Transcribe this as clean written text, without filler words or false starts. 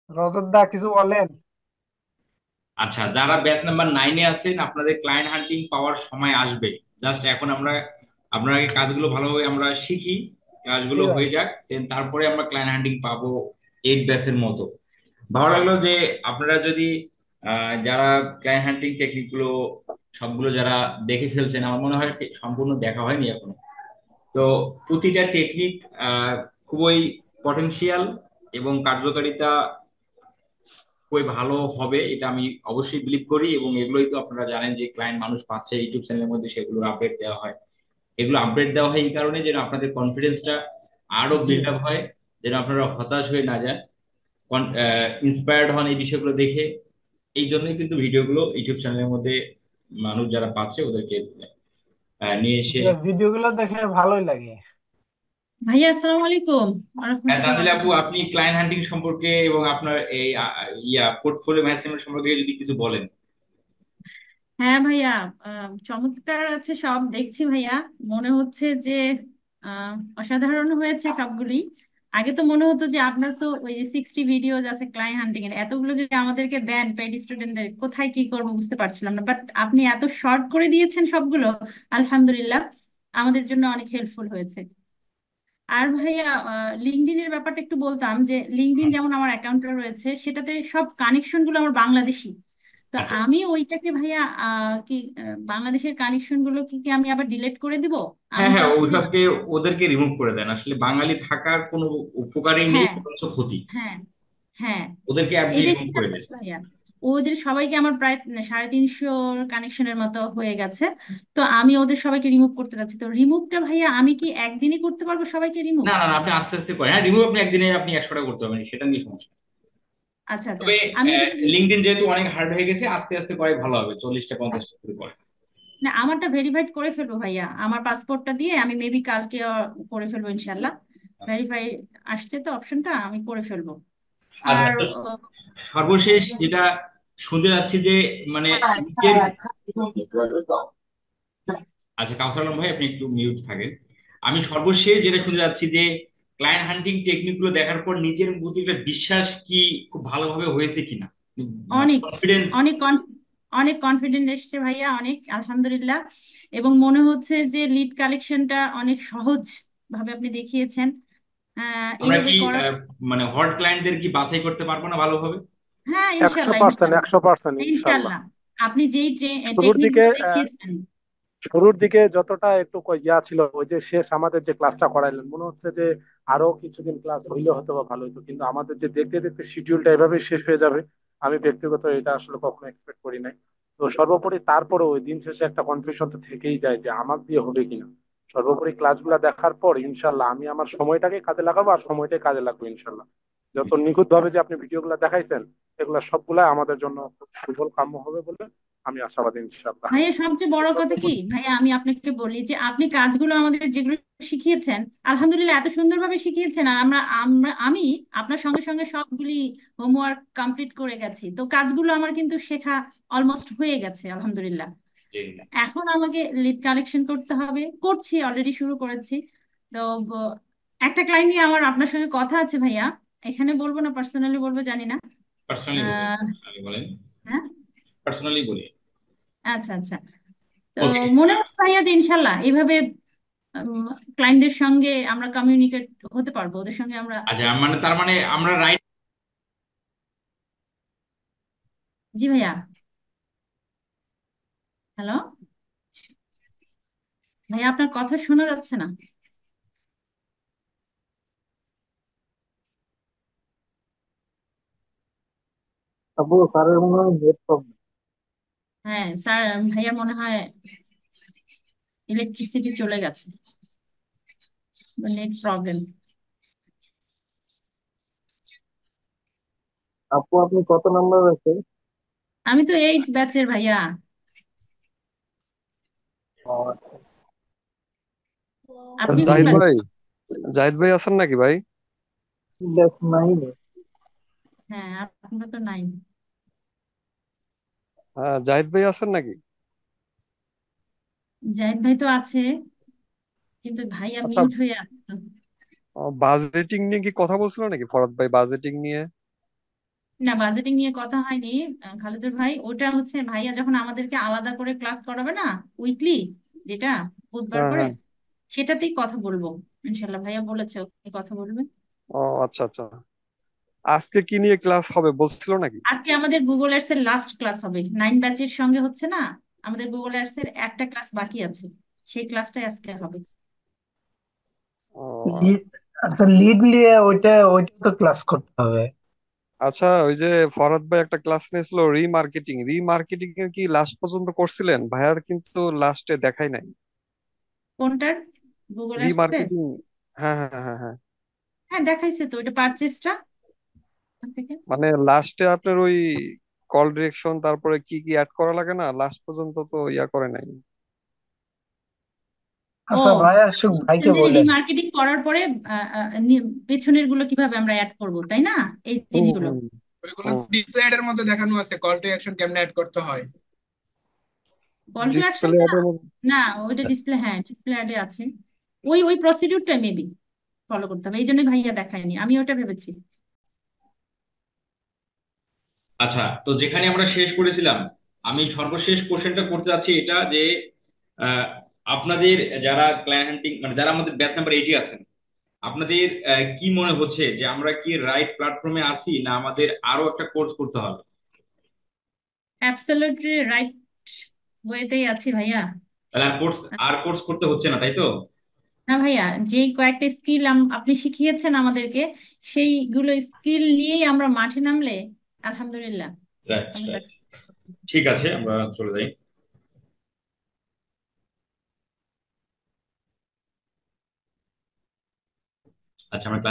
রজত দা কিছু বলেন। আচ্ছা, যারা ব্যাচ নাম্বার 9-এ আছেন, আপনাদের ক্লায়েন্ট হান্টিং পাওয়ার সময় আসবে। জাস্ট এখন আমরা আপনার আগে কাজগুলো ভালোভাবে আমরা শিখি, জি কাজগুলো ভাই। হয়ে যাক, দেন তারপরে আমরা ক্লায়েন্ট হান্টিং পাবো 8 ব্যাচের মতো। ভালো লাগলো যে আপনারা যদি যারা ক্লায়েন্ট হান্টিং টেকনিক গুলো সবগুলো যারা দেখে ফেলছেন, আমার মনে হয় সম্পূর্ণ দেখা হয়নি এখনো। তো প্রতিটা টেকনিক খুবই পটেনশিয়াল এবং কার্যকারিতা খুবই ভালো হবে, এটা আমি অবশ্যই বিলিভ করি। এবং এগুলোই তো আপনারা জানেন যে ক্লায়েন্ট মানুষ পাচ্ছে ইউটিউব চ্যানেলের মধ্যে, সেগুলো আপডেট দেওয়া হয়। এগুলো আপডেট দেওয়া হয় এই কারণে যেন আপনাদের কনফিডেন্সটা আরো জি বিল্ড আপ হয়, যেন আপনারা হতাশ হয়ে না যান, ইন্সপায়ার্ড হন এই বিষয়গুলো দেখে। এই জন্যই কিন্তু ভিডিওগুলো ইউটিউব চ্যানেলের মধ্যে মানুষ যারা পাচ্ছে ওদেরকে নিয়ে এসে। জি ভাই, ভিডিওগুলো দেখে ভালোই লাগে। ভাইয়া আসসালামু আলাইকুম হ্যাঁ, রাহমাতুল্লাহি ওয়া তানজিল আপু, বারাকাতুহু। আপনি ক্লায়েন্ট হান্টিং সম্পর্কে এবং আপনার এই পোর্টফোলিও ম্যানেজমেন্ট সম্পর্কে যদি কিছু বলেন। হ্যাঁ ভাইয়া, চমৎকার আছে সব দেখছি ভাইয়া। মনে হচ্ছে যে অসাধারণ হয়েছে সবগুলি। আগে তো মনে হতো যে আপনার তো ওই 60 ভিডিওজ আছে ক্লায়েন্ট হান্টিং এর, এতগুলো যদি আমাদেরকে দেন পেইড স্টুডেন্টদের কোথায় কি করবো বুঝতে পারছিলাম না, বাট আপনি এত শর্ট করে দিয়েছেন সবগুলো। আলহামদুলিল্লাহ, আমাদের জন্য অনেক হেল্পফুল হয়েছে। আর ভাইয়া, লিঙ্কডইন এর ব্যাপারটা একটু বলতাম যে লিঙ্কডইন যেমন আমার অ্যাকাউন্টটা রয়েছে সেটাতে সব কানেকশন গুলো আমার বাংলাদেশি। তো আচ্ছা। আমি ওইটাকে ভাইয়া কি বাংলাদেশের কানেকশন গুলো কি আমি আবার ডিলিট করে দিব? হ্যাঁ আমি হ্যাঁ, চাচ্ছি যে ওদেরকে রিমুভ করে দেন। আসলে বাঙালি থাকার কোনো উপকারই নেই, হ্যাঁ, বরঞ্চ ক্ষতি। হ্যাঁ, হ্যাঁ, ওদেরকে আপনি এটাই রিমুভ চিন্তা করে দেন। করছি ভাইয়া। ওদের সবাইকে আমার প্রায় 350 কানেকশনের মতো হয়ে গেছে। তো আমি ওদের সবাইকে রিমুভ করতে চাচ্ছি। তো রিমুভটা ভাইয়া আমি কি একদিনই করতে পারবো সবাইকে রিমুভ? না না না, আপনি আস্তে আস্তে করেন। হ্যাঁ, রিমুভ আপনি একদিনে আপনি 100টা করতে পারবেন, সেটা নিয়ে সমস্যা নেই। আচ্ছা, আচ্ছা। তবে আমি ওদের লিঙ্কডইন যেহেতু অনেক হার্ড হয়ে গেছে, আস্তে আস্তে করে ভালো হবে, 40টা 50টা করে করে। না, আমারটা ভেরিফাইড করে ফেলবো ভাইয়া, আমার পাসপোর্টটা দিয়ে আমি মেবি কালকে করে ফেলবো ইনশাল্লাহ। ভেরিফাই আসছে তো অপশনটা, আমি করে ফেলবো। আচ্ছা, আর তো সর্বশেষ যেটা শুনতে যাচ্ছি যে মানে নিজের। আচ্ছা, কাউসার আলম ভাই, আপনি একটু মিউট থাকেন। আমি সর্বশেষ যেটা শুনতে যাচ্ছি যে ক্লায়েন্ট হান্টিং টেকনিক গুলো দেখার পর নিজের প্রতি একটা বিশ্বাস কি খুব ভালোভাবে হয়েছে কিনা, অনেক কনফিডেন্স। অনেক অনেক কনফিডেন্ট এসছে ভাইয়া, অনেক আলহামদুলিল্লাহ। এবং মনে হচ্ছে যে লিড কালেকশনটা অনেক সহজ ভাবে আপনি দেখিয়েছেন। আমরা এইভাবে কি করার। মানে হট ক্লায়েন্টদের কি বাছাই করতে পারবো না ভালোভাবে? হ্যাঁ, একশো ইনশাল্লাহ, পার্সেন্ট ইনশাল্লাহ, 100% ইনশাল্লাহ। ইনশাল্লাহ। আপনি যেই শুরুর টেকনিক দিকে গুলো দেখিয়েছেন। শুরুর দিকে যতটা একটু ইয়া ছিল, ওই যে শেষ আমাদের যে ক্লাসটা করাইলেন, মনে হচ্ছে যে আরো কিছুদিন ক্লাস হইলে হয়তো বা ভালো হতো, কিন্তু আমাদের যে দেখতে দেখতে শিডিউলটা এভাবে শেষ হয়ে যাবে, আমি ব্যক্তিগত এটা আসলে কখনো এক্সপেক্ট করি নাই। তো সর্বোপরি তারপরে ওই দিন শেষে একটা কনফিউশন তো থেকেই যায় যে আমার দিয়ে হবে কিনা। সর্বোপরি ক্লাসগুলো দেখার পর ইনশাল্লাহ আমি আমার সময়টাকে কাজে লাগাবো, আর সময়টাই কাজে লাগবে ইনশাল্লাহ। যত নিখুঁত ভাবে যে আপনি ভিডিওগুলো দেখাইছেন, এগুলা সবগুলা আমাদের জন্য খুব সুফল কাম্য হবে বলে আমি আশাবাদী ইনশাল্লাহ। ভাইয়া সবচেয়ে বড় কথা কি ভাইয়া, আমি আপনাকে বলি যে আপনি কাজগুলো আমাদের যেগুলো শিখিয়েছেন আলহামদুলিল্লাহ এত সুন্দরভাবে শিখিয়েছেন। আর আমি আপনার সঙ্গে সঙ্গে সবগুলি হোমওয়ার্ক কমপ্লিট করে গেছি, তো কাজগুলো আমার কিন্তু শেখা অলমোস্ট হয়ে গেছে আলহামদুলিল্লাহ। জি। এখন আমাকে লিড কালেকশন করতে হবে, করছি, অলরেডি শুরু করেছি। তো ব- একটা ক্লায়েন্ট নিয়ে আমার আপনার সঙ্গে কথা আছে ভাইয়া, এখানে বলবো না পার্সোনালি বলবো জানি না। পার্সোনালি বলেন, আহ পার্সোনালি বলেন। হ্যাঁ, পার্সোনালি বলি। আচ্ছা, আচ্ছা। তো ওকে। মনে হচ্ছে ভাইয়া যে ইনশাল্লাহ এইভাবে ক্লায়েন্টদের সঙ্গে আমরা কমিউনিকেট হতে পারবো, ওদের সঙ্গে আমরা। আচ্ছা, মানে তার মানে আমরা রাইট। জি ভাইয়া। হ্যালো ভাইয়া, আপনার কথা শোনা যাচ্ছে না। আপু স্যারের মনে হয় নেট প্রবলেম। হ্যাঁ স্যার, ভাইয়ার মনে হয় ইলেকট্রিসিটি চলে গেছে, নেট প্রবলেম। আপু আপনি কত নাম্বার আছে? আমি তো 8 ব্যাচের ভাইয়া। আপনি কোন জাহিদ ব্যাচ? ভাই, জাহিদ ভাই আছেন নাকি ভাই? ব্যাস নাইনে। হ্যাঁ, আপনার তো নাই। হ্যাঁ, জাহিদ ভাই আছেন নাকি? জাহিদ ভাই তো আছে, কিন্তু ভাইয়া আচ্ছা, মিউট হয়ে আছে। বাজেটিং নিয়ে কি কথা বলছিল নাকি ফরাদ ভাই, বাজেটিং নিয়ে? না, বাজেটিং নিয়ে কথা হয়নি খালেদুর ভাই। ওটা হচ্ছে ভাইয়া যখন আমাদেরকে আলাদা করে ক্লাস করাবে না, উইকলি, যেটা বুধবার হ্যাঁ করে, হ্যাঁ। সেটাতেই কথা বলবো। ইনশাল্লাহ ভাইয়া বলেছে ওকে কথা বলবে। ও আচ্ছা আচ্ছা। আজকে কি নিয়ে ক্লাস হবে বলছিল নাকি? আজকে আমাদের গুগল আর্টস এর লাস্ট ক্লাস হবে, 9 ব্যাচের সঙ্গে হচ্ছে না, আমাদের গুগল আর্টস এর একটা ক্লাস বাকি আছে, সেই ক্লাসটাই আজকে হবে। ও লিড, আচ্ছা লিড নিয়ে ওইটা ওইটা তো ক্লাস করতে হবে। আচ্ছা, ওই যে ফরহাদ ভাই একটা ক্লাস নিয়েছিল রিমার্কেটিং, রিমার্কেটিং এর কি লাস্ট পর্যন্ত করছিলেন? ভাইয়ার কিন্তু লাস্টে দেখাই নাই। কোনটার? গুগল আর্টস এর? রিমার্কেটিং, হ্যাঁ হ্যাঁ হ্যাঁ হ্যাঁ। হ্যাঁ দেখাইছে তো, ওইটা পারচেসটা থেকে। মানে লাস্টে আপনার ওই কল ডিরেকশন তারপরে কি কি অ্যাড করা লাগে না, লাস্ট পর্যন্ত তো ইয়া করে নাই। আচ্ছা ও, ভাইয়া সুখ ভাইকে বলেন। রিমার্কেটিং করার পরে পেছনের গুলো কিভাবে আমরা অ্যাড করব, তাই না? এই হুম জিনিসগুলো। হুম ওইগুলো হুম। ডিসপ্লে এর মধ্যে দেখানো আছে, কল টু অ্যাকশন কেমনে অ্যাড করতে হয়। কল টু অ্যাকশন ডিসপ্লে তো না, অ্যাডের মধ্যে। না ওইটা ডিসপ্লে, হ্যাঁ ডিসপ্লে অ্যাডে আছে। ওই ওই প্রসিডিউরটা মেবি ফলো করতে হবে, এই জন্যই ভাইয়া দেখায়নি, আমি ওটা ভেবেছি। আচ্ছা, তো যেখানে আমরা শেষ করেছিলাম, আমি সর্বশেষ কোশ্চেনটা করতে যাচ্ছি এটা যে আহ, আপনাদের যারা ক্লায়েন্ট হান্টিং মানে যারা আমাদের ব্যাচ নাম্বার 80 আছেন, আপনাদের কি মনে হচ্ছে যে আমরা কি রাইট প্ল্যাটফর্মে আছি, না আমাদের আরো একটা কোর্স করতে হবে? অ্যাবসলিউটলি রাইট ওয়েতেই আছি ভাইয়া। তাহলে আর কোর্স করতে হচ্ছে না, তাই তো? না ভাইয়া, যে কয়েকটা স্কিল আপনি শিখিয়েছেন আমাদেরকে, সেইগুলো স্কিল নিয়েই আমরা মাঠে নামলে আলহামদুলিল্লাহ রাইট, আমরা রাইট। সাকসেস। ঠিক আছে, আমরা চলে যাই। আচ্ছা, আমরা